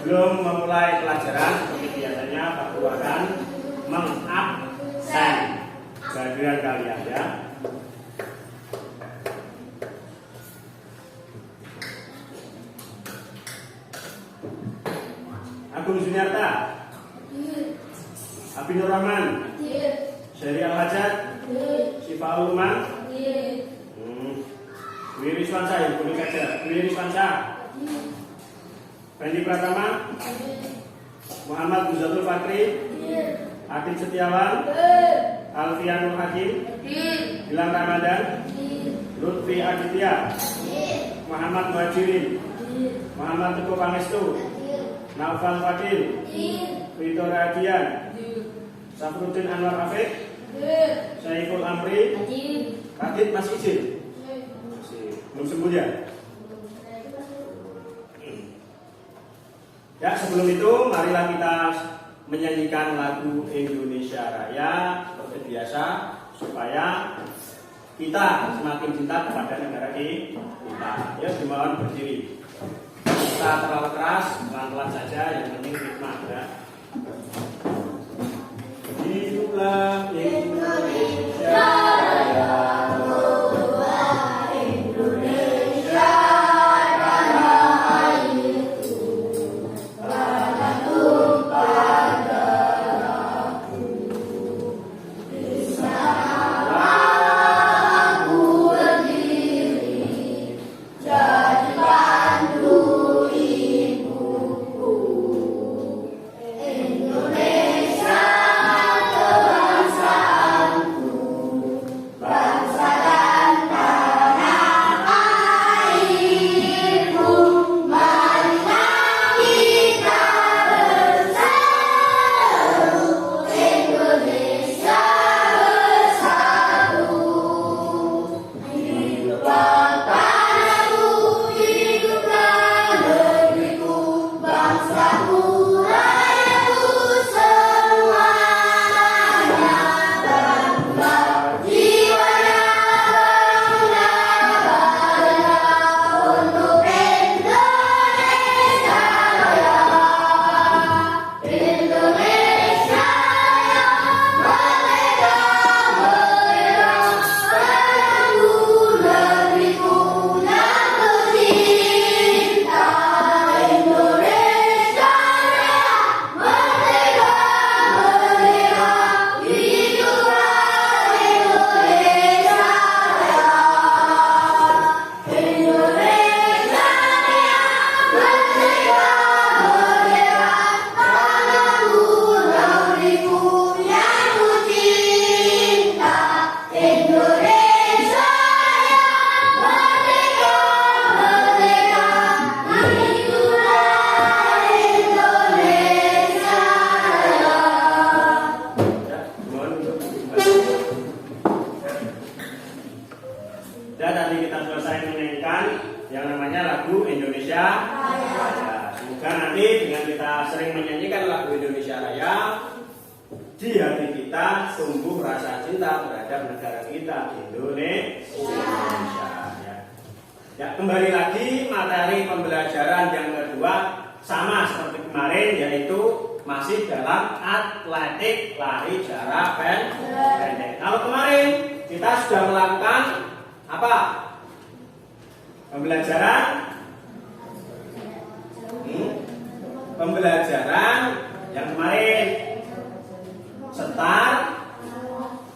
Sebelum memulai pelajaran, seperti biasanya Pak Guru akan mengabsen kehadiran kalian ya. Agung Juniarta, Abi Nur Rahman, Syari Al-Hajat, Sifa Ulman, Dwi Rizwansa, ya boleh kaca. Dwi Rizwansa, Fendi Pratama, Muhammad Buzatul Fakri, Adit Setiawan, Alfianul Hakim, Gilang Ramadan, Lutfi Aditya, Muhammad Muhajirin, Muhammad Teguh Pangestu, Naufal Fadil, Vito Radian, Safruddin Anwar Afif, Saiful Amri, Adit masih izin? Belum sembuh ya? Ya, sebelum itu marilah kita menyanyikan lagu Indonesia Raya seperti biasa supaya kita semakin cinta kepada negara kita. Ya, dimohon berdiri. Kita terlalu keras, pelan-pelan saja, yang penting hikmah ya. Hiduplah Indonesia Raya. Ya, kembali lagi materi pembelajaran yang kedua sama seperti kemarin, yaitu masih dalam atletik lari jarak pendek. Kalau kemarin kita sudah melakukan apa? Pembelajaran yang kemarin setar,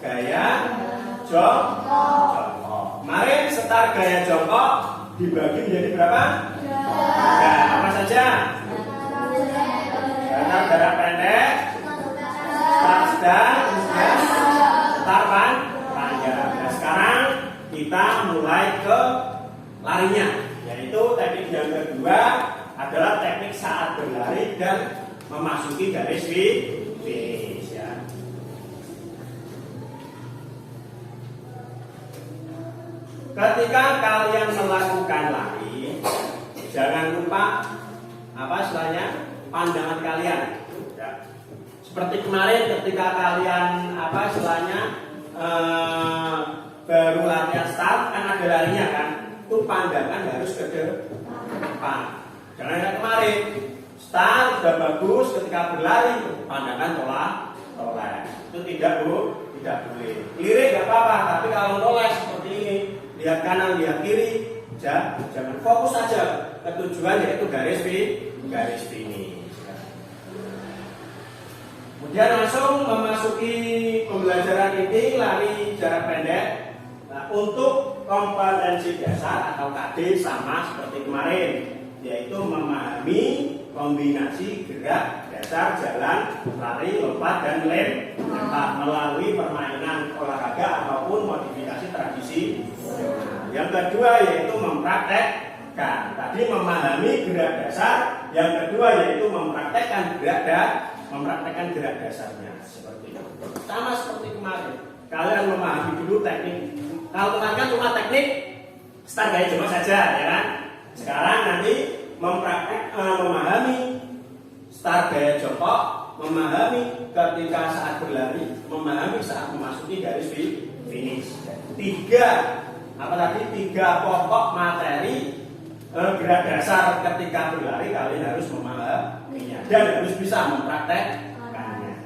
gaya, jongkok. Kemarin setar gaya jongkok dibagi menjadi berapa? Ya, apa saja? Setar jarak pendek, setar sedang, setar panjang. Nah, sekarang kita mulai ke larinya, yaitu teknik yang kedua adalah teknik saat berlari dan memasuki garis finish ya. Ketika kalian melakukan lari, jangan lupa apa istilahnya pandangan kalian. Ya. Seperti kemarin ketika kalian apa istilahnya baru latihan start kan ada larinya kan, itu pandangan harus ke depan. Jangan kayak kemarin start sudah bagus, ketika berlari pandangan tolak, itu tidak boleh. Lirik nggak apa-apa, tapi kalau noleh seperti ini, lihat kanan, lihat kiri, jangan fokus saja ke tujuan, yaitu garis finish. Kemudian langsung memasuki pembelajaran ini, lari jarak pendek. Nah, untuk kompetensi dasar atau KD sama seperti kemarin, yaitu memahami kombinasi gerak dasar jalan, lari, lompat, dan lempar melalui permainan olahraga ataupun modifikasi tradisi. Yang kedua yaitu mempraktekkan. Tadi memahami gerak dasar, yang kedua yaitu mempraktekkan gerak dasarnya seperti itu. Sama seperti kemarin. Kalian memahami dulu teknik. Kalau kemarin kan cuma teknik start gaya jongkok saja, ya kan? Sekarang nanti memahami start gaya jongkok, memahami ketika saat berlari, memahami saat memasuki garis finish. Tiga pokok materi gerak dasar ketika berlari kalian harus memahaminya dan harus bisa mempraktekkannya.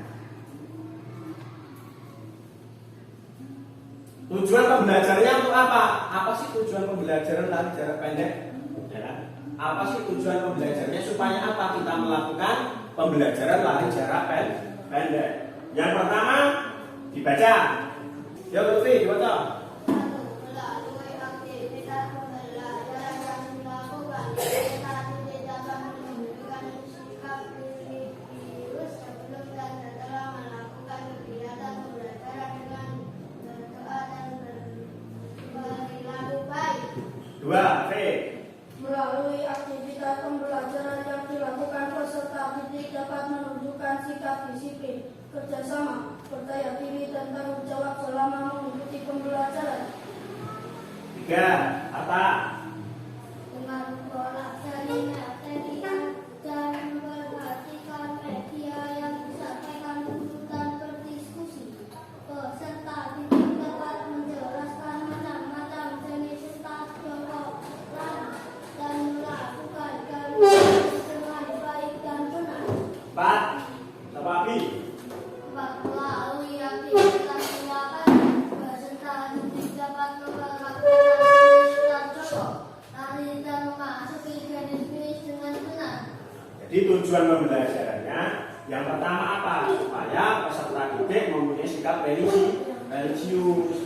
Tujuan pembelajarannya untuk apa? Apa sih tujuan pembelajaran lari jarak pendek? Ya. Apa sih tujuan pembelajarannya? Supaya apa kita melakukan pembelajaran lari jarak pendek? Yang pertama dibaca. Ya Lutfi, dibaca. Dua, V. Melalui aktivitas pembelajaran yang dilakukan peserta didik dapat menunjukkan sikap disiplin, kerjasama, percaya diri, dan tanggung jawab selama mengikuti pembelajaran. Tiga, apa? Dengan mempelajari materi dan memperhatikan media yang disampaikan guru dan berdiskusi, peserta didik dapat menjelaskan macam-macam jenis start, jongkok, lari, dan melakukan garis dengan baik dan benar. Empat, apa B? Melalui aktivitas melakukan peserta didik dapat memperhatikan start, jongkok, lari, dan memasuki garis finish dengan benar. Jadi tujuan pembelajarannya yang pertama apa? Supaya peserta didik mempunyai sikap religius.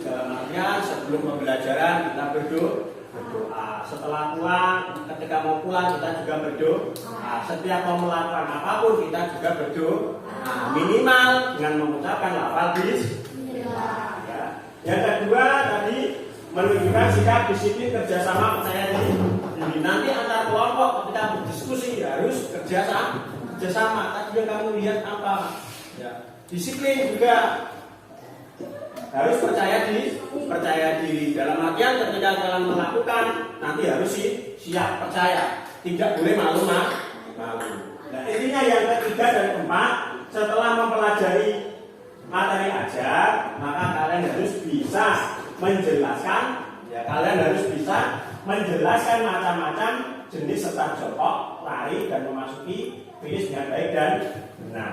Dalam artian sebelum pembelajaran kita berdoa. Setelah pulang, ketika mau pulang kita juga berdoa. Setiap mau melakukan apapun kita juga berdoa. Minimal dengan mengucapkan lafal bismillah. Ya. Yang kedua tadi menunjukkan sikap disiplin, kerjasama, percaya diri. Nanti antar kelompok ketika berdiskusi harus kerjasama. Tadi yang kamu lihat apa? Ya. Disiplin juga harus percaya diri. Dalam artian ketika kalian melakukan nanti harus siap percaya, tidak boleh malu. Nah, intinya yang ketiga dan keempat, setelah mempelajari materi ajar, maka kalian harus bisa menjelaskan. Ya, kalian harus bisa menjelaskan macam-macam jenis start, jongkok, lari, dan memasuki finish dengan baik dan benar.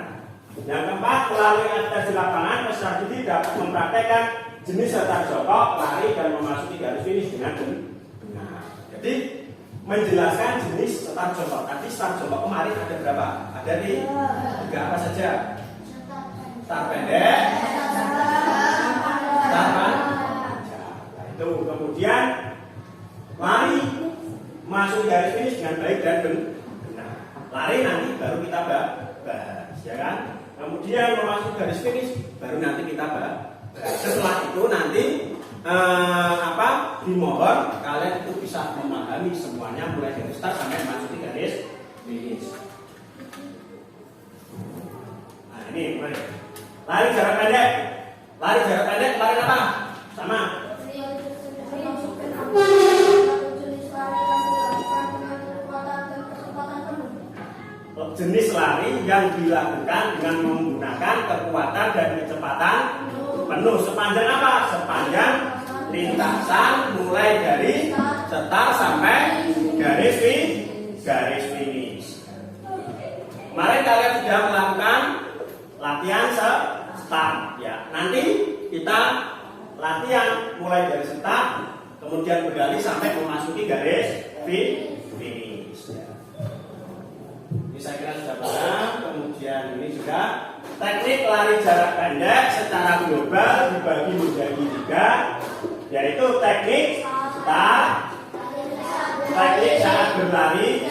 Yang keempat, melalui aktivitas di lapangan, peserta didik dapat mempraktekkan jenis start, jongkok, lari, dan memasuki garis finish dengan benar. Jadi menjelaskan jenis start, jongkok. Tadi start, jongkok kemarin ada berapa? Ada tiga apa saja? Start pendek, start panjang. Nah, itu kemudian lari masuk garis finish dengan baik dan benar. Lari nanti baru kita bahas, ya kan? Kemudian memasuki garis finish baru nanti kita bahas. Setelah itu nanti dimohon kalian itu bisa memahami semuanya mulai dari start sampai memasuki garis finish. Nah ini mulai. Lari jarak pendek, lari apa? Sama. Jenis lari yang dilakukan dengan menggunakan kekuatan dan kecepatan penuh. Sepanjang apa? Sepanjang lintasan mulai dari start sampai garis finish. latihan start ya. Nanti kita latihan mulai dari start, kemudian beralih sampai memasuki garis finish. Ya. Ini saya kira sudah paham. Kemudian ini juga teknik lari jarak pendek secara global dibagi menjadi 3, yaitu teknik start, teknik saat berlari,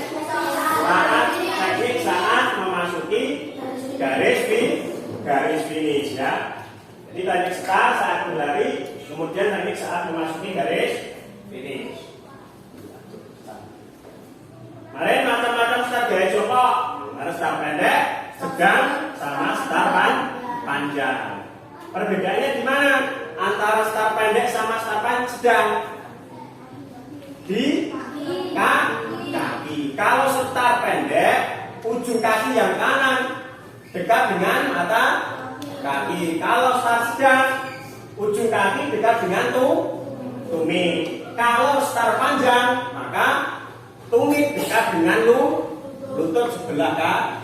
teknik saat memasuki garis finish ya. Jadi teknik start saat berlari, kemudian teknik saat memasuki garis finish. Kemarin macam-macam start gaya jongkok, ada start pendek, sedang, sama start panjang. Perbedaannya di mana antara start pendek sama start sedang? Di kaki. Kalau start pendek, ujung kaki yang kanan dekat dengan mata kaki. Kalau start sedang, ujung kaki dekat dengan tumit. Kalau start panjang, maka tumit dekat dengan lutut sebelah kanan.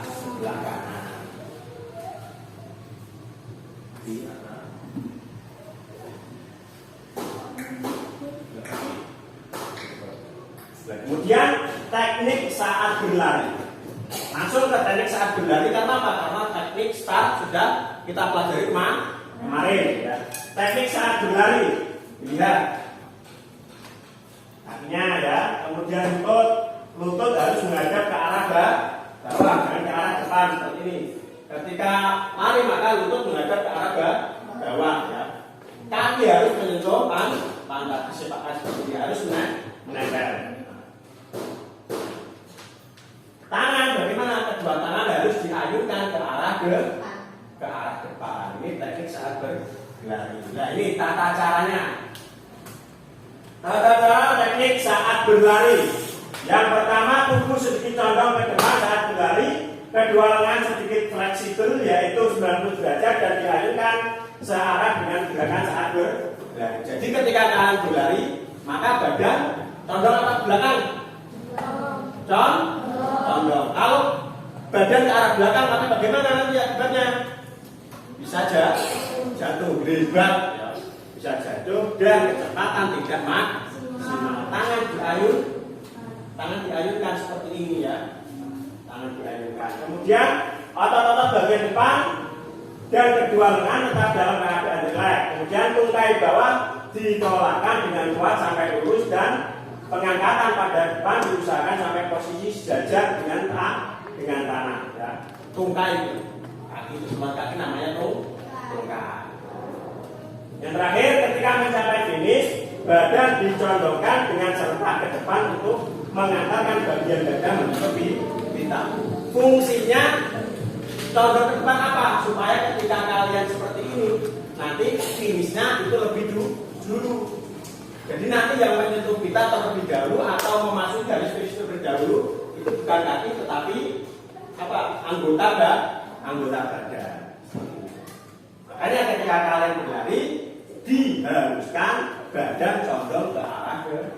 Kemudian teknik saat berlari. Langsung ke teknik saat berlari karena apa? Karena teknik start sudah kita pelajari kemarin ya. Teknik saat berlari, lihat kakinya ya. Kemudian lutut harus menghadap ke arah bawah, jangan ke arah depan seperti ini. Ketika lari maka lutut menghadap ke arah bawah ya. Kaki harus menyentuh pantat, seperti ini harus menempel. Tangan bagaimana? Kedua tangan harus diayunkan ke arah depan. Ini teknik saat berlari. Nah, ini tata caranya. Tata cara teknik saat berlari. Yang pertama, tubuh sedikit condong ke depan saat berlari. Kedua lengan sedikit fleksibel, yaitu 90 derajat dan diayunkan searah dengan gerakan saat berlari. Jadi ketika kalian berlari, maka badan condong atau belakang? Condong. Kalau badan ke arah belakang, maka bagaimana nanti akibatnya? Bisa jatuh, berat, ya. Bisa jatuh dan kecepatan tidak maksimal. Tangan diayunkan seperti ini ya. Tangan diayunkan. Kemudian otot-otot bagian depan dan kedua lengan tetap dalam keadaan relax. Kemudian tungkai bawah ditolakkan dengan kuat sampai lurus dan pengangkatan pada depan diusahakan sampai posisi sejajar dengan tanah ya. Tungkai kaki itu semua kaki namanya tungkai. Yang terakhir ketika mencapai finish, badan dicondongkan dengan serta ke depan untuk mengantarkan bagian dada menutup pita. Fungsinya condong ke depan apa? Supaya ketika kalian seperti ini nanti finishnya itu lebih dulu. Jadi nanti yang menyentuh pita terlebih dahulu atau memasuki garis finish terlebih dahulu itu bukan kaki tetapi apa? Anggota badan. Makanya ketika kalian berlari diharuskan badan condong ke arah depan.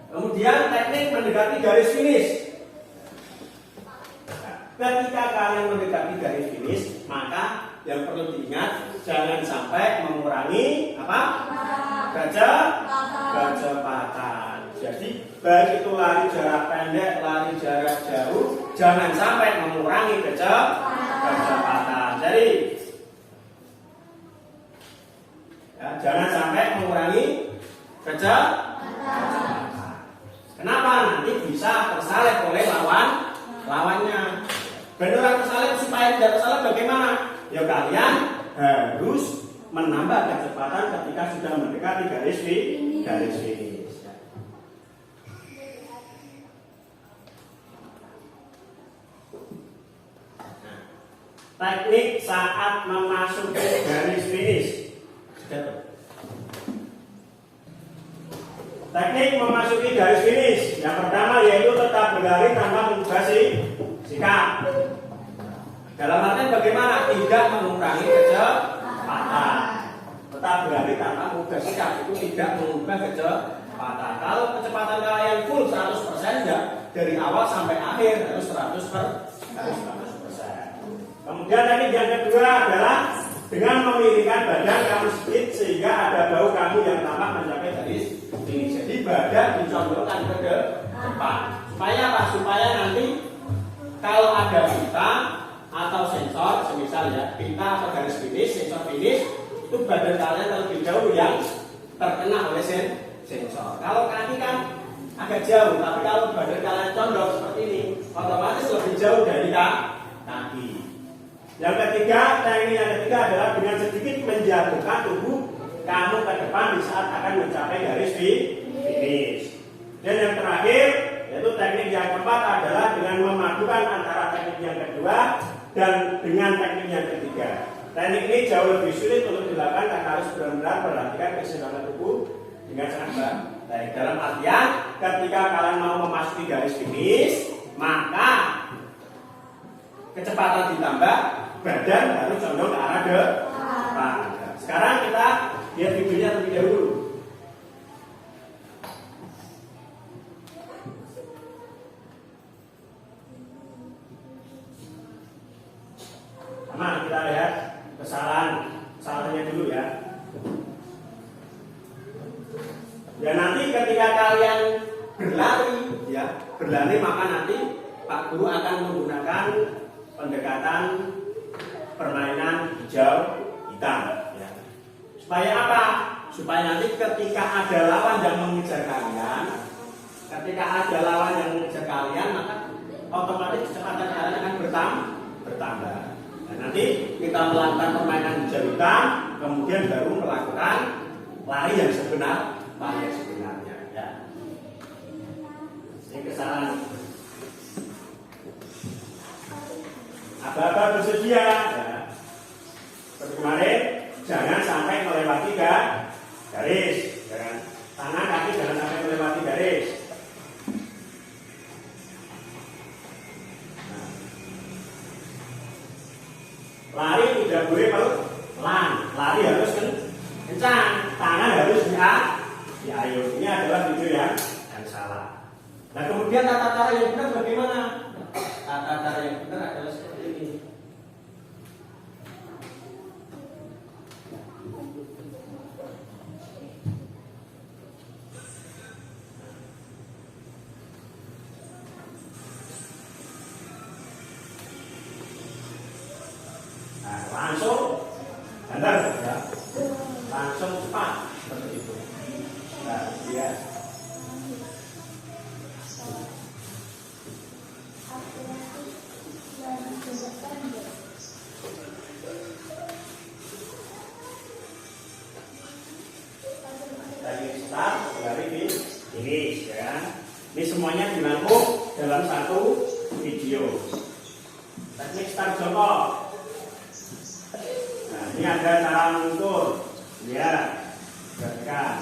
Kemudian teknik mendekati garis finish. Ketika kalian mendekati garis finish, maka yang perlu diingat jangan sampai mengurangi apa? Kecepatan. Jadi baik itu lari jarak pendek, lari jarak jauh, jangan sampai mengurangi kecepatan. Jadi ya, jangan sampai mengurangi kecepatan. Kenapa? Nanti bisa tersalib oleh lawannya. Beneran tersalib supaya tidak tersalib bagaimana? Ya kalian harus menambah kecepatan ketika sudah mendekati garis finish. Teknik saat memasuki garis finish. Teknik memasuki garis finish. Yang pertama yaitu tetap berlari tanpa mengubah sikap. Dalam artian bagaimana? Tidak mengurangi kecepatan. Tetap berlari tanpa mengubah sikap itu tidak mengubah kecepatan. kecepatan. Kalau kecepatan kalian full 100% ya dari awal sampai akhir harus 100%. Kemudian teknik yang kedua adalah dengan memiringkan badan kamu sedikit sehingga ada bau kamu yang tampak mencapai garis finish. Jadi badan dicondongkan ke depan. Supaya apa? Supaya nanti kalau ada pita atau sensor, semisal ya pita atau garis finish, sensor finish, itu badan kalian terlebih dahulu yang terkena oleh sensor. Kalau kaki kan agak jauh, tapi kalau badan kalian condong seperti ini, otomatis lebih jauh dari kaki. Yang ketiga, teknik yang ketiga adalah dengan sedikit menjatuhkan tubuh kamu ke depan di saat akan mencapai garis finish. Dan yang terakhir, yaitu teknik yang keempat adalah dengan memadukan antara teknik yang kedua dan dengan teknik yang ketiga. Teknik ini jauh lebih sulit untuk dilakukan karena harus benar-benar perhatikan keseimbangan tubuh dengan sangat baik. Dalam artian, ketika kalian mau memasuki garis finish, maka kecepatan ditambah, badan harus condong ke arah depan. Sekarang kita lihat videonya terlebih dahulu. Sama kita lihat kesalahannya dulu ya. Ya nanti ketika kalian berlari maka nanti Pak Guru akan menggunakan pendekatan permainan hijau hitam ya. Supaya apa? Supaya nanti ketika ada lawan yang mengejar kalian, maka otomatis kecepatan kalian akan bertambah. Nah, nanti kita melakukan permainan hijau hitam, kemudian baru melakukan lari yang sebenarnya ya. Ini kesalahan. Aba-aba bersedia ya. Seperti kemarin, jangan sampai melewati garis ya. Tangan kaki jangan sampai melewati garis. Nah. Lari tidak boleh pelan, lari harus kencang, tangan harus diayun. Ini adalah video yang salah. Nah kemudian tata cara yang benar bagaimana? Tata cara yang benar adalah seperti ini. Nah, langsung benar ya. Langsung cepat seperti itu. Nah, ya. Dari start dari finish ya. Ini semuanya dirangkum dalam satu video. Teknik start jongkok. Nah, ini ada cara mengukur. Ya, gerakan.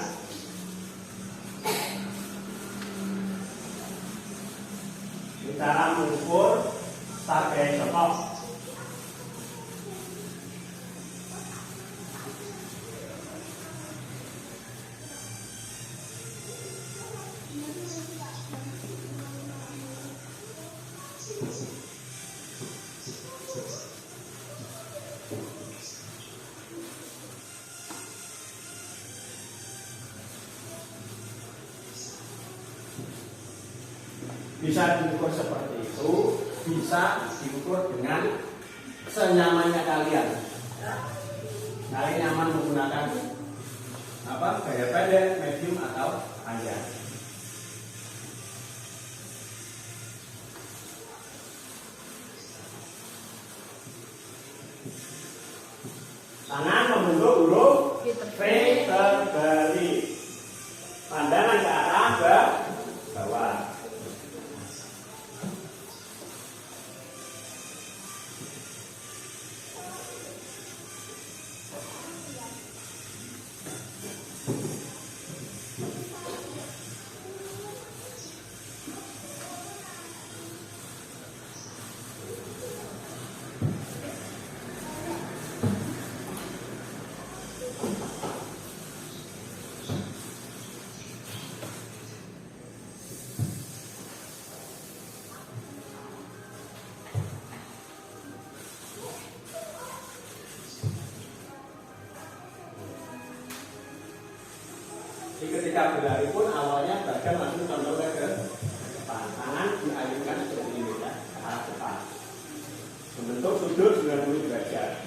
Ini cara mengukur start gaya jongkok. Bisa diukur seperti itu, bisa diukur dengan senyamannya kalian. Kalian nyaman menggunakan gaya pendek, medium atau panjang. Tangan membentuk huruf V terbalik. Pandangan ke arah bawah. ketika berlari pun awalnya badan langsung condong ke depan, tangan diayunkan seperti ini ya, ke arah depan, membentuk sudut 90 derajat.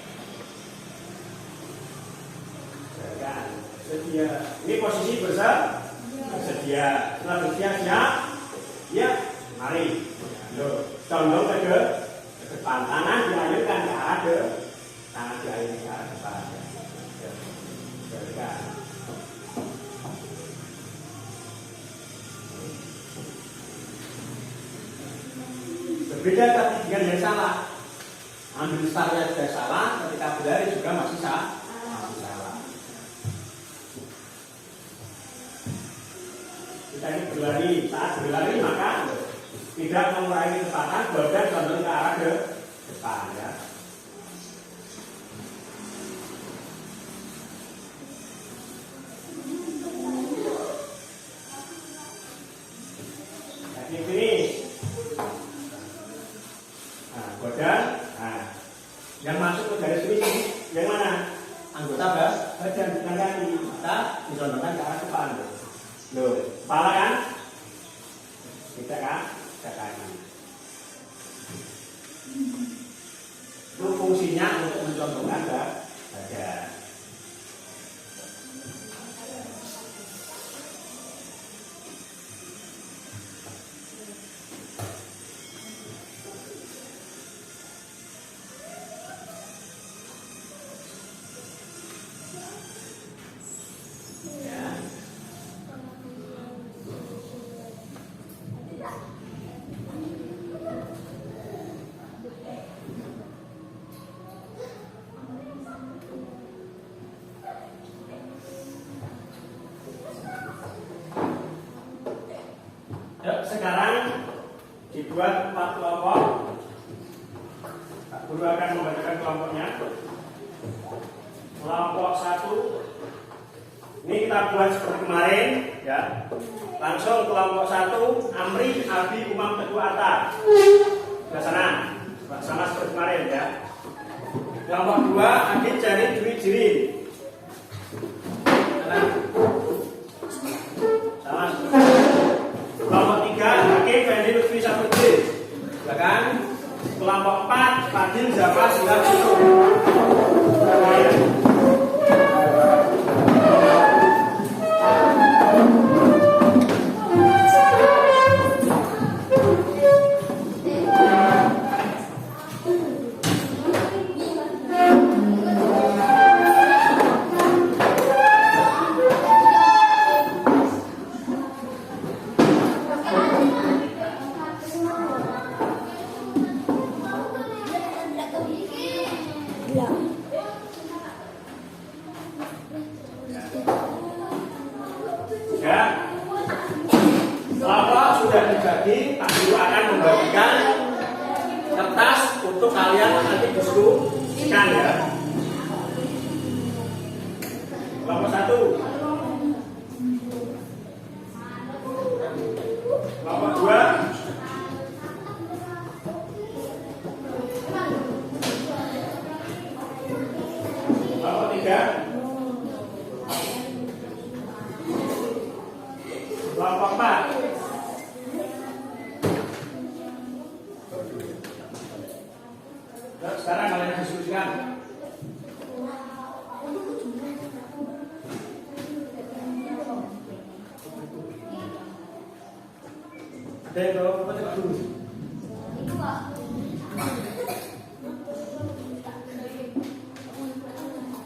Kan, sedia. Ini posisi bersedia. Setelah bersedia siap, ya, mari. Condong ke depan, tangan diayunkan ke arah tangan diayunkan ke arah depan. Kan. Berbeda tapi dengan yang salah. Ambil startnya sudah salah, ketika berlari juga masih salah. Kita ini berlari, saat berlari maka tidak mengurangi kecepatan, badan condong ke arah depan ya. Finish. Nah, badan, yang masuk ke garis finish yang mana? Anggota badan, bukan kaki. Kita disondongkan ke arah depan. Loh, kepala kan? Tidak kan? Tidak kaki. Itu fungsinya untuk mencontohkan badan. Sekarang dibuat 4 kelompok. Pak Guru akan membacakan kelompoknya. Kelompok 1 ini kita buat seperti kemarin ya. Langsung kelompok 1 Amri, Abi, Umam, Teguh, Atta. Sudah sana, sama seperti kemarin ya. Kelompok 2 Adit, Jari, Dwi, Jiri. Sama seperti kelompok 3 Hakim, Fendi, Lutfi, Syafruddin. Bahkan kelompok 4 Fadil, Zafar, Silap, Situ. Ya, kalau sudah terjadi, Pak Guru akan membagikan kertas untuk kalian nanti diskusikan ya. Kelompok 1, kelompok 2, kelompok 3, kelompok 4. Sekarang kalian diskusikan. Ada yang bawa apa coba dulu?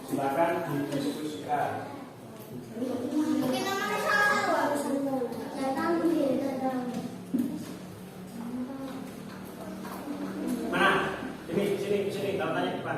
Silakan didiskusikan. Mana? Sini, kamu tanya depan.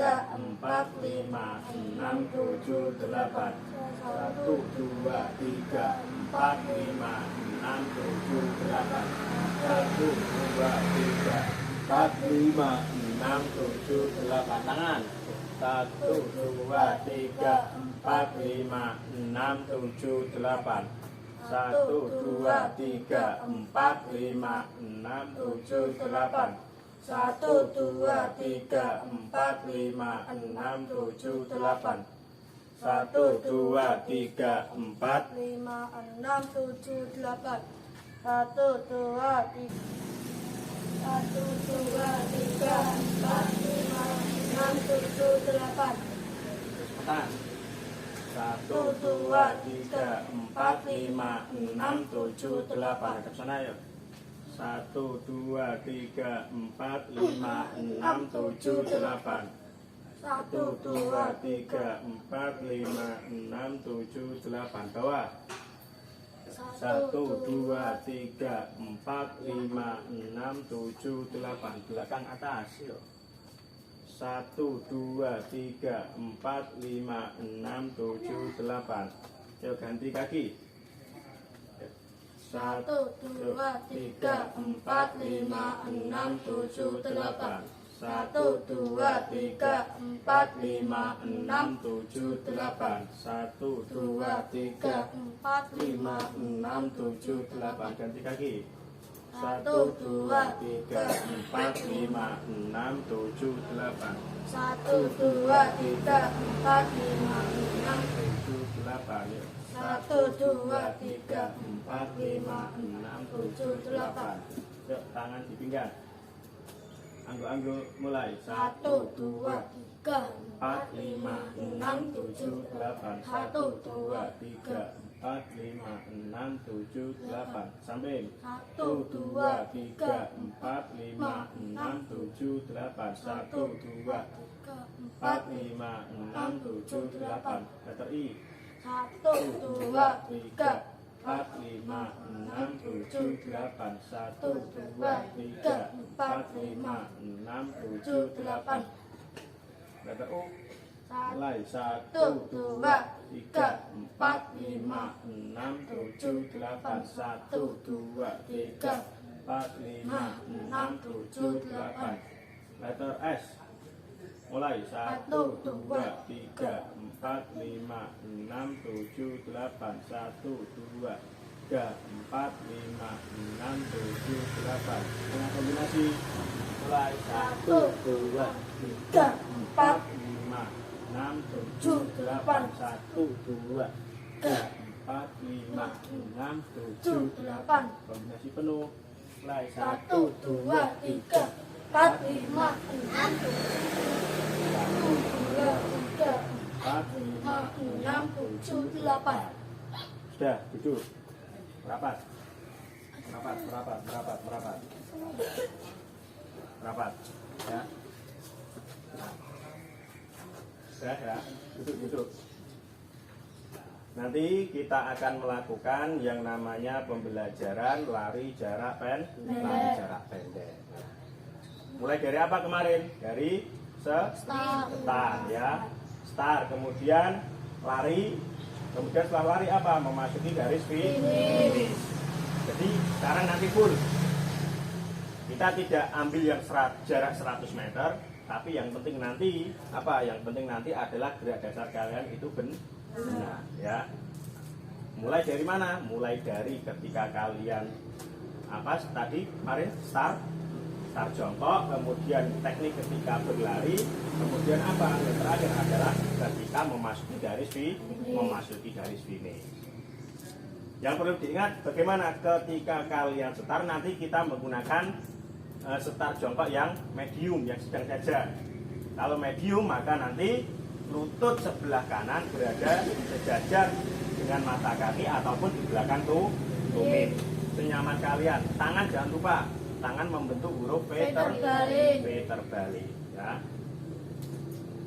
3, 4, 5, 6, 7, 8. 1, 2, 3, 4, 5, 6, 7, 8. 1, 2, 3, 4, 5, 6, 7, 8. Tangan. 1, 2, 3, 4, 5, 6, 7, 8. 1, 2, 3, 4, 5, 6, 7, 8. 1, 2, 3, 4, 5, 6, 7, 8. 1, 2, 3, 4, 5, 6, 7, 8. 1, 2, 3. 1, 2, 3, 4, 5, 6, 7, 8. cepetan. 1, 2, 3, 4, 5, 6, 7, 8. Hadap sana yuk. 1, 2, 3, 4, 5, 6, 7, 8. 1, 2, 3, 4, 5, 6, 7, 8. Bawah. 1, 2, 3, 4, 5, 6, 7, 8. Belakang atas yuk. 1, 2, 3, 4, 5, 6, 7, 8. Yuk ganti kaki. 1, 2, 3, 4, 5, 6, 7, 8. 1, 2, 3, 4, 5, 6, 7, 8. 1, 2, 3, 4, 5, 6, 7, 8. Ganti kaki. 1, 2, 3, 4, 5, 6, 7, 8. 1, 2, 3, 4, 5, 6, 7, 8. Yuk. 1, 2, 3, 4, 5, 6, 7, 8. Yuk, tangan di pinggang. Angguk-angguk mulai. 1, 2, 3, 4, 5, 6, 7, 8. 1, 2, 3, 4, 5, 6, 7, 8. Sampai 1, 2, 3, 4, 5, 6, 7, 8. 1, 2, 4, 5, 6, 7, 8. Letter I. 1, 2, 3, 4, 5, 6, 7, 8. 1, 2, 3, 4, 5, 6, 7, 8. Letter U. Mulai 1, 2, 3, 4, 5, 6, 7, 8. 1, 2, 3, 4, 5, 6, 7, 8. Letter S. Mulai 1, 2, 3, 4, 5, 6, 7, 8. 1, 2, 3, 4, 5, 6, 7, 8. Dengan kombinasi mulai 1, 2, 3, 4, 5, 6, 7, 8. 1, 2, 3, 4, 5, 6, 7, 8. Kombinasi penuh. Mulai 1, 2, 3, 4, 5, 6, 4, 7, 8. Sudah, duduk. Merapat. Merapat, merapat, merapat, merapat. Merapat. Ya. Sudah, ya. Duduk, duduk. Nanti kita akan melakukan yang namanya pembelajaran lari jarak pendek. Mulai dari apa kemarin? Dari start ya. Start, kemudian lari, kemudian setelah lari apa? Memasuki garis finish. Jadi sekarang nanti full. Kita tidak ambil yang jarak 100 meter, tapi yang penting nanti apa? Yang penting nanti adalah gerak dasar kalian itu benar ya. Mulai dari mana? Mulai dari ketika kalian apa tadi kemarin start jongkok, kemudian teknik ketika berlari, kemudian apa? Yang terakhir adalah ketika memasuki garis finish. Yang perlu diingat bagaimana ketika kalian start nanti kita menggunakan start jongkok yang medium, yang sedang saja. Kalau medium maka nanti lutut sebelah kanan berada sejajar dengan mata kaki ataupun di belakang tumit. Senyaman kalian. Tangan jangan lupa, tangan membentuk huruf V terbalik ya.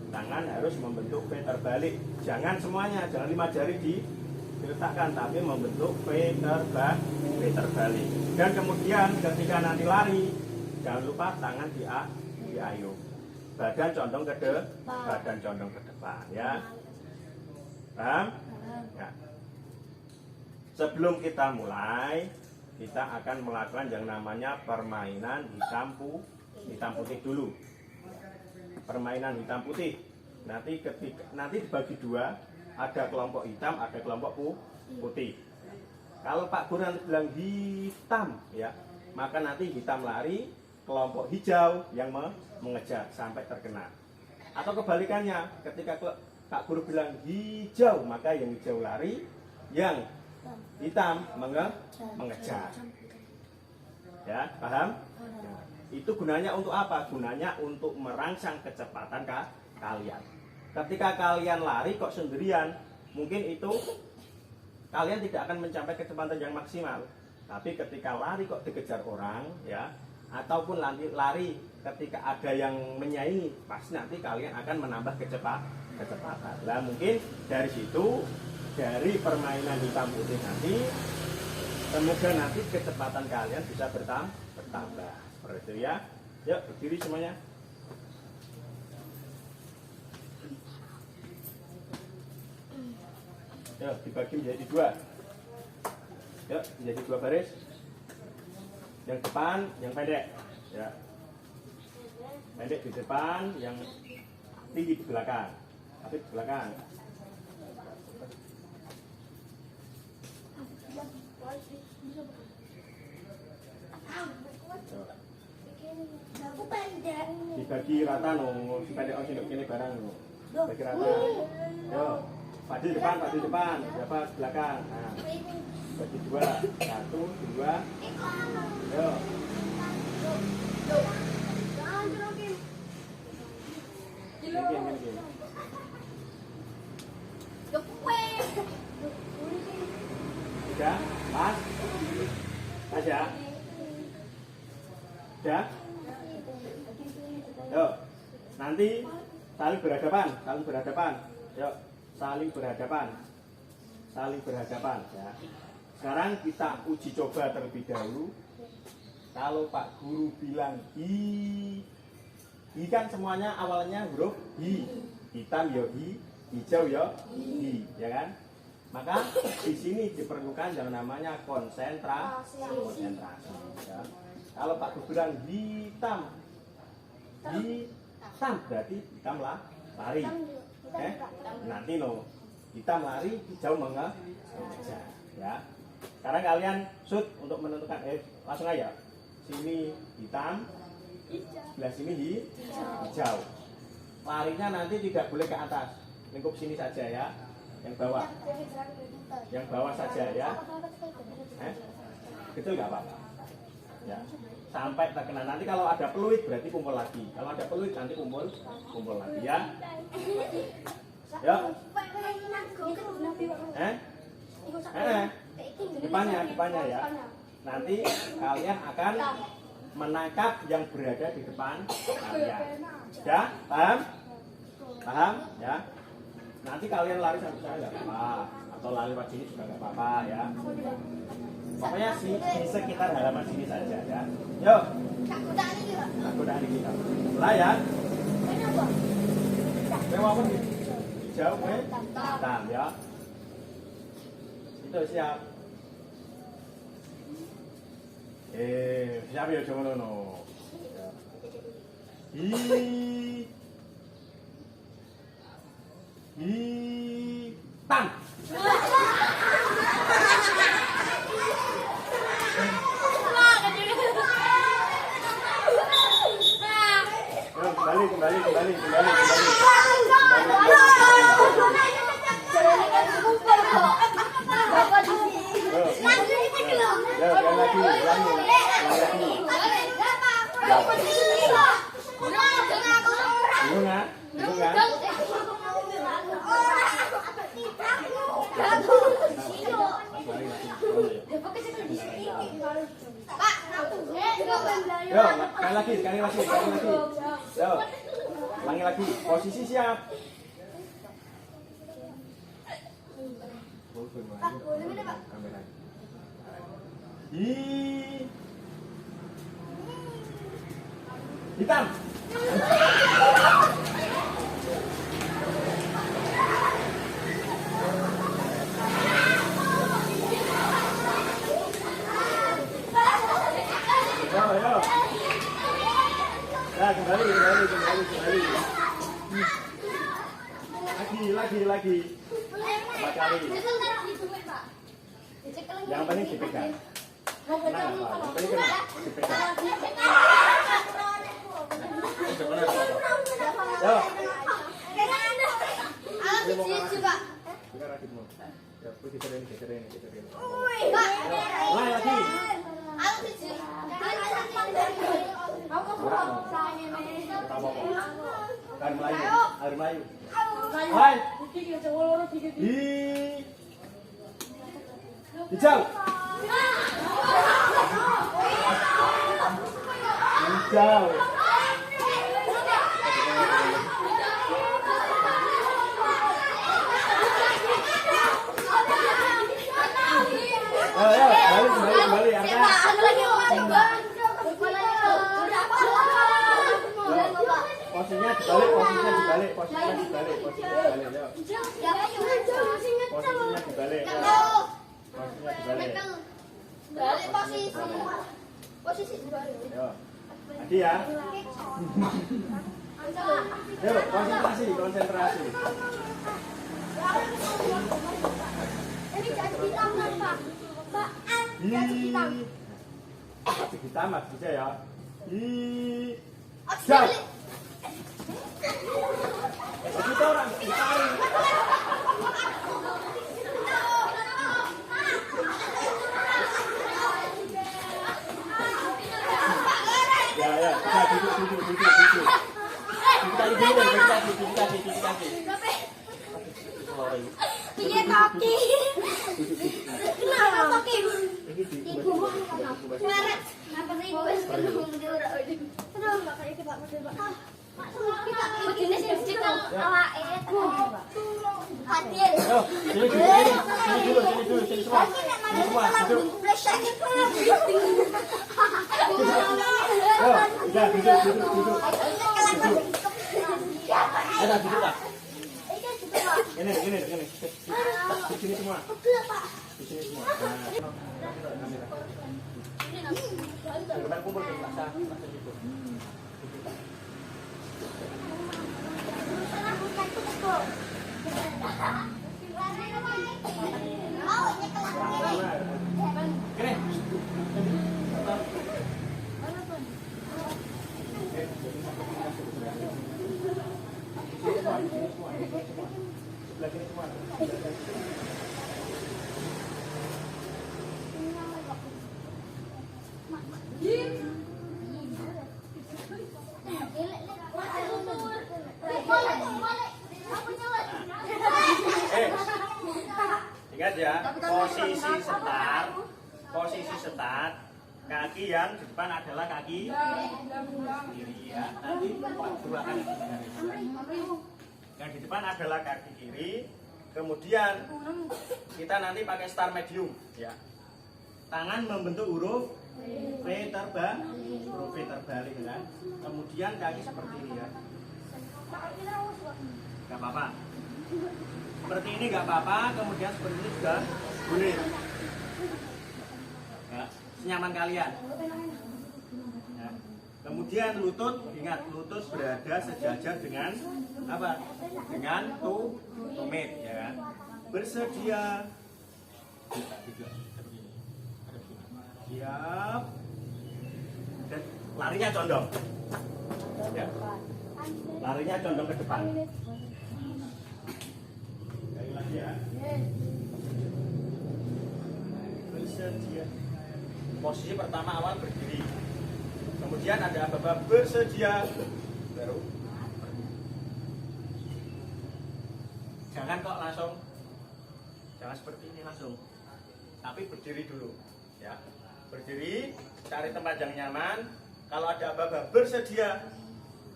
Tangan harus membentuk V terbalik. Jangan semuanya, jangan 5 jari diletakkan, tapi membentuk V terbalik. Dan kemudian ketika nanti lari, jangan lupa tangan diayuh. Badan condong ke depan ya. Paham? Ya. Sebelum kita mulai, kita akan melakukan yang namanya permainan hitam putih dulu. Permainan hitam putih. Nanti dibagi dua, ada kelompok hitam, ada kelompok putih. Kalau Pak Guru nanti bilang hitam ya, maka nanti hitam lari, kelompok hijau yang mengejar sampai terkena. Atau kebalikannya, ketika Pak Guru bilang hijau, maka yang hijau lari, yang hitam mengejar. Ya, paham? Ya. Itu gunanya untuk apa? Gunanya untuk merangsang kecepatan kalian. Ketika kalian lari kok sendirian, mungkin itu kalian tidak akan mencapai kecepatan yang maksimal. Tapi ketika lari kok dikejar orang, ya, ataupun lari ketika ada yang menyaingi, pasti nanti kalian akan menambah kecepatan. Lah mungkin dari situ, dari permainan hitam putih nanti, semoga nanti kecepatan kalian bisa bertambah. Seperti itu ya. Yuk berdiri semuanya. Yuk, dibagi menjadi 2. Yuk, menjadi 2 baris. Yang depan, yang pendek. Ya. Pendek di depan, yang tinggi di belakang. Tapi di belakang. Aku pendek. Dibagi rata no, si pendek oh sini kene barang no. Bagi rata. Yo, Pak depan, siapa belakang. Nah, bagi 2, 1, 2. Yo. Mungkin. Sudah, pas. Pas ya. Sudah. Yuk, nanti saling berhadapan. Yuk, saling berhadapan ya. Sekarang kita uji coba terlebih dahulu. Kalau Pak Guru bilang hi kan semuanya awalnya huruf hi. Hitam ya hi, hijau ya hi, ya kan? Maka di sini diperlukan yang namanya konsentrasi. Ya. Kalau Pak Guru bilang hitam berarti hitam lah lari. Nanti no hitam lari, hijau mengejar. Ya. Sekarang kalian shoot untuk menentukan langsung aja. Sini hitam, sebelah sini hijau. Larinya nanti tidak boleh ke atas, lingkup sini saja ya. Yang bawah saja ya. Kecil nggak apa-apa. Ya. Sampai terkena. Nanti kalau ada peluit berarti kumpul lagi. Kalau ada peluit nanti kumpul lagi ya. Yuk. Depannya ya. Nanti kalian akan menangkap yang berada di depan kalian. Ya, paham? Ya. Nanti kalian lari sampai sana nggak apa-apa, atau lari lewat sini juga nggak apa-apa ya. Pokoknya di sekitar halaman sini saja ya. Yuk. Takut kita. Mulai ya. Memang hijau, hitam ya. Itu siap. Siap ya jangan no. Hitam. Kembali. Sekali lagi. Yo, ulangi lagi. Posisi siap. Hitam. Yo. Ya, kembali. Lagi. 4 kali. Yang penting dipegang. Yang penting dipegang. Yo. Lagi. Air Melayu. Hai. Hijau. Ayo, kembali. Posisinya dibalik. Posisinya dibalik. Ya. Posisinya dibalik. Balik posisi. Posisi dibalik. Yo. Adi ya. Yo, konsentrasi, konsentrasi. Ini jadi hitam Pak. Pak, jadi hitam. Hitam bisa ya. Jauh. Kita orang ditarik. Ya, duduk. Iya kaki. Kenapa kaki? Ibu mau meret. Apa sih ibu? Aduh, enggak kayak kita Pak. Kita begini sih awake hadir. Sini semua. Semua duduk. Udah duduk. Ada duduk tak? Ini. Di sini semua. Di sini semua. Nah, kumpul ke masa gitu. Ingat ya, posisi start, kaki yang di depan adalah kaki kiri ya. Nanti dua kaki yang di depan adalah kaki kiri. Kemudian kita nanti pakai start medium ya. Tangan membentuk huruf V terbalik kan. Kemudian kaki seperti ini ya. Gak apa-apa. Seperti ini nggak apa-apa, kemudian seperti ini juga boleh. Ya, senyaman kalian. Ya. Kemudian lutut, ingat lutut berada sejajar dengan apa? Dengan tumit, ya kan? Bersedia. Siap. Dan larinya condong. Ya. Larinya condong ke depan. Ya. Bersedia. Posisi pertama awal berdiri. Kemudian ada apa-apa bersedia. Baru. Jangan kok langsung. Jangan seperti ini langsung. Tapi berdiri dulu. Ya. Berdiri, cari tempat yang nyaman. Kalau ada apa-apa bersedia.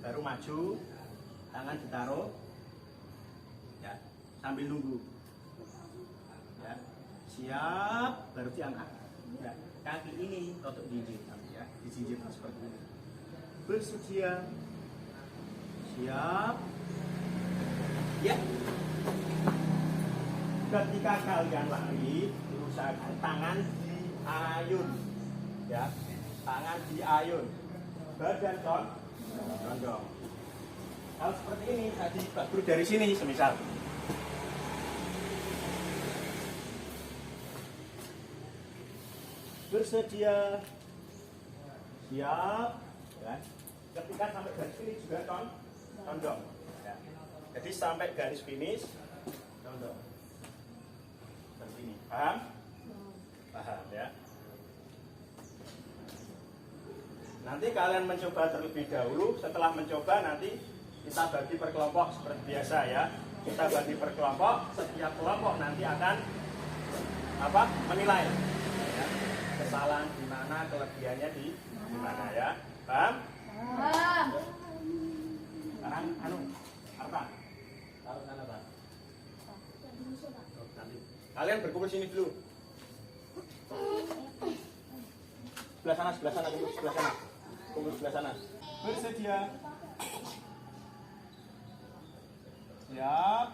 Baru maju. Tangan ditaruh. Sambil nunggu ya. Siap, baru diangkat ya. Kaki ini untuk jinjit ya. Dijinjit seperti ini. Bersedia. Siap ya. Ketika kalian lari, usahakan tangan diayun ya. Tangan diayun, badan condong. Kalau seperti ini tadi bagus dari sini semisal. Bersedia. Siap ya. Ketika sampai garis finish juga condong ya. Jadi sampai garis finish condong seperti ini. Paham ya. Nanti kalian mencoba terlebih dahulu. Setelah mencoba nanti kita bagi per kelompok seperti biasa ya. Kita bagi per kelompok. Setiap kelompok nanti akan menilai ya. Kesalahan di mana, kelebihannya di mana ya. Paham? Sekarang apa? Taruh sana, Pak. Nanti. Kalian berkumpul sini dulu. Sebelah sana, kumpul sebelah sana. Kumpul sebelah sana. Bersedia. Siap.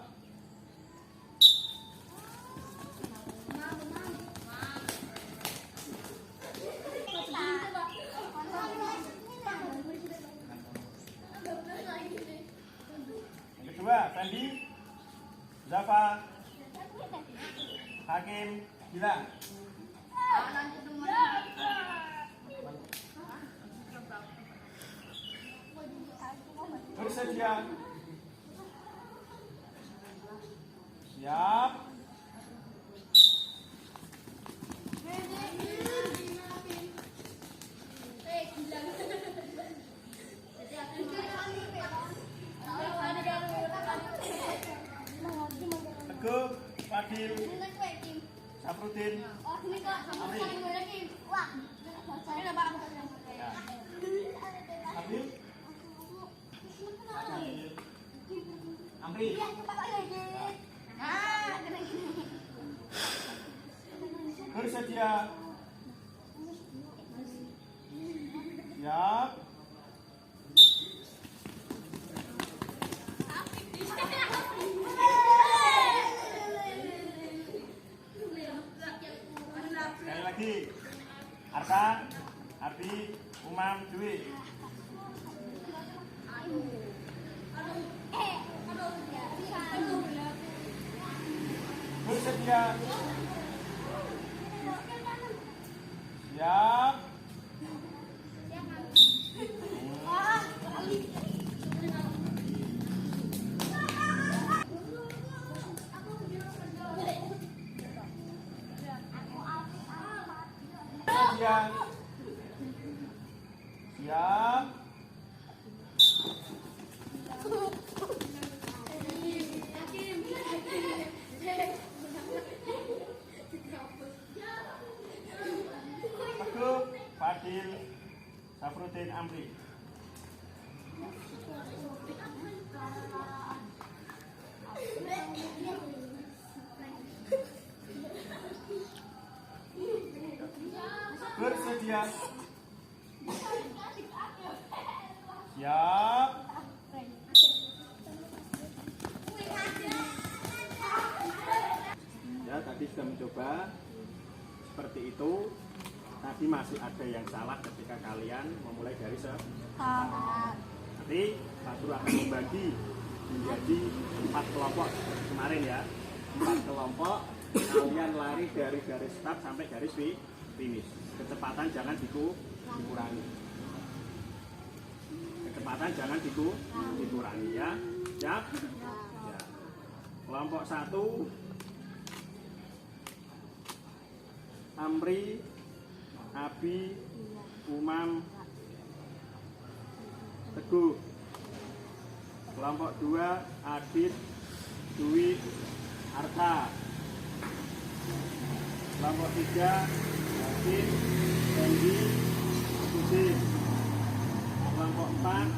2, Fendi, Zafa, Hakim, Gilang. Bersedia. Siap. Teguh, Fadil, Safrudin, Amri, Amri, bersedia. Siap. Sekali lagi. Arta, Abi, Umam, Dwi. Bersedia. Siap. Bersedia. Siap. Teguh, Fadil, Safrudin, Amri. Bersedia. Siap. Ya, tadi sudah mencoba seperti itu. Tadi masih ada yang salah ketika kalian memulai dari nanti Pak Guru akan membagi menjadi 4 kelompok seperti kemarin ya. 4 kelompok, kalian lari dari garis start sampai garis finish. Kecepatan jangan dikurangi. Kecepatan jangan dikurangi ya. Siap? Ya. Kelompok 1 Amri, Abi, Umam, Teguh. Kelompok 2 Adit, Dwi, Arta. Kelompok 3 Hakim, Fendi, Susin. Kelompok 4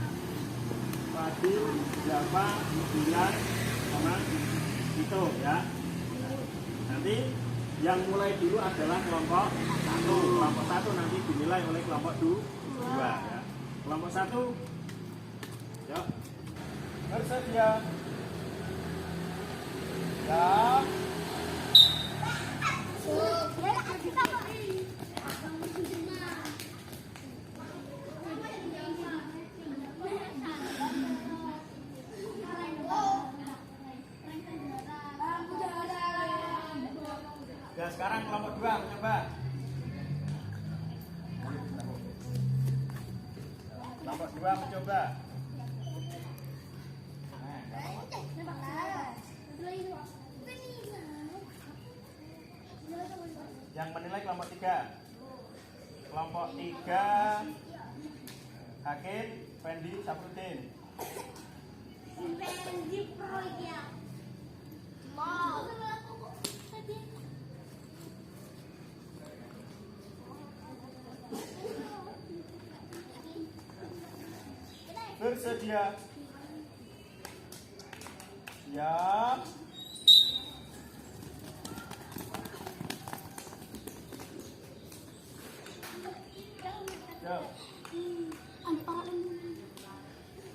Fadil, Zafa, Gilang, sama itu ya. Nanti yang mulai dulu adalah kelompok 1. Kelompok 1 nanti dinilai oleh kelompok 2 ya. Kelompok 1 yuk. Bersedia. Ya. Ya, sekarang kelompok 2 mencoba. Kelompok 2 mencoba. Yang menilai kelompok 3. Kelompok 3 Hakim, Fendi, Safrudin. Fendi proyek. Mau. Bersedia. Siap. Siap.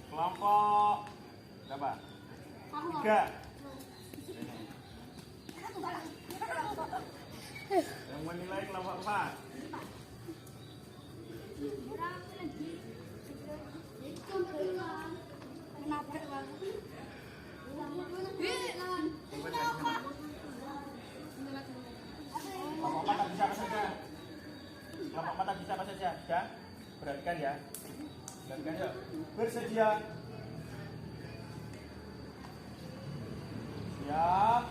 Kelompok berapa? 3. Yang menilai kelompok 4. Gantikan ya. Gantikan yuk. Bersedia. Siap.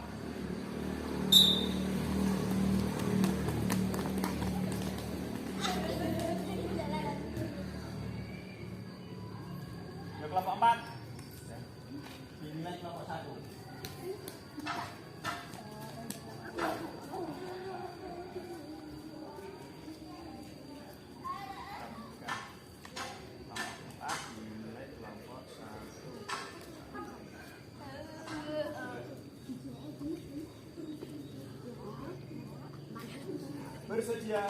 Ya, kelompok 4. Ini kelompok 1. Bersedia.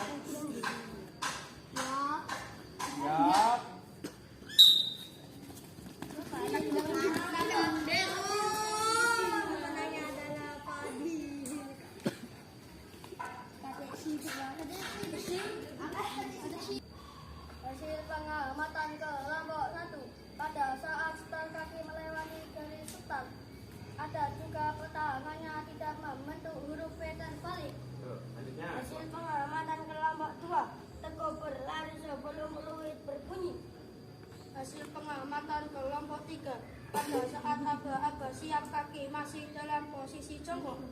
Siap. Hasil pengamatan kelompok 1 pada saat start kaki melewati garis start. Ada juga pertahanannya tidak membentuk huruf V terbalik. Selanjutnya. Hasil pengamatan kelompok 2 Teguh berlari sebelum fluid berbunyi. Hasil pengamatan kelompok 3 pada saat aba-aba siap kaki masih dalam posisi jongkok.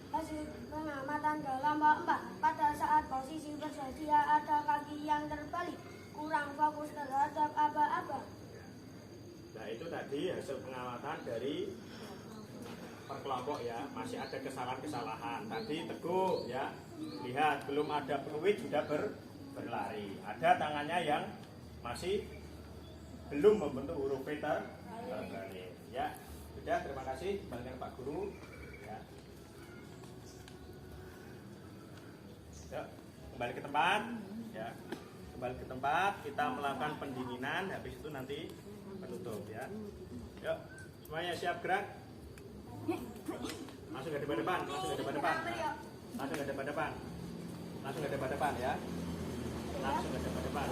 Hasil pengamatan kelompok 4 pada saat posisi bersedia ada kaki yang terbalik, kurang fokus terhadap aba-aba. Nah, itu tadi hasil pengamatan dari per kelompok ya. Masih ada kesalahan-kesalahan. Tadi Teguh ya, lihat belum ada fluid sudah berlari. Ada tangannya yang masih belum membentuk huruf V terbalik ya. Sudah, terima kasih. Kembalikan Pak Guru ya. Yuk, kembali ke tempat ya. Kembali ke tempat, kita melakukan pendinginan, habis itu nanti penutup ya. Yuk, semuanya siap gerak. Langsung ke depan, langsung ke depan. Langsung ke depan. Langsung ke depan ya. Langsung ke depan.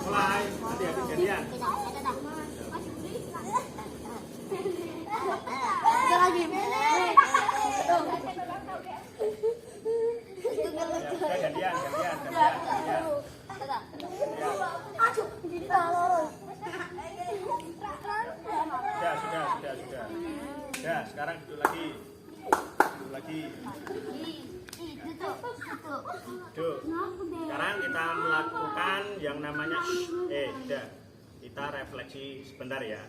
Mulai, nanti habis gantian. Ada lagi. Ya, gantian. Sudah. Ya, sekarang duduk lagi. Duduk. Sekarang kita melakukan yang namanya kita refleksi sebentar ya.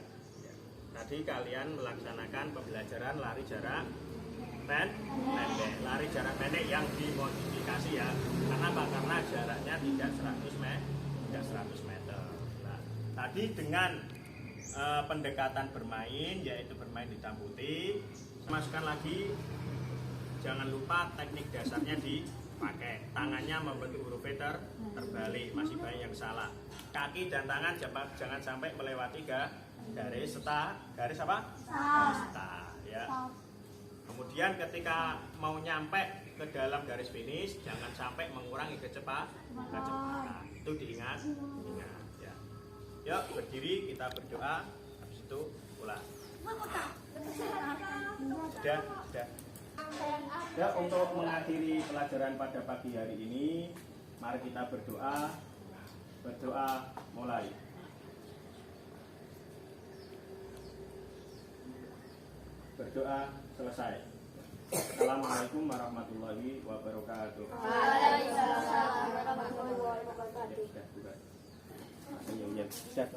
Tadi kalian melaksanakan pembelajaran lari jarak pendek. Lari jarak pendek yang dimodifikasi ya. Karena apa? Karena jaraknya tidak 100 meter. Nah, tadi dengan pendekatan bermain, yaitu bermain hitam putih, masukkan lagi. Jangan lupa teknik dasarnya dipakai. Tangannya membentuk huruf V terbalik, masih banyak yang salah. Kaki dan tangan jangan sampai melewati garis apa? Garis start ya. Kemudian ketika mau nyampe ke dalam garis finish, jangan sampai mengurangi kecepatan. Itu diingat ya. Yuk, berdiri, kita berdoa, habis itu pulang. Sudah. Ya, untuk mengakhiri pelajaran pada pagi hari ini, mari kita berdoa. Berdoa mulai. Berdoa selesai. Assalamualaikum warahmatullahi wabarakatuh. Waalaikumsalam warahmatullahi wabarakatuh. Ya, sudah. Sudah.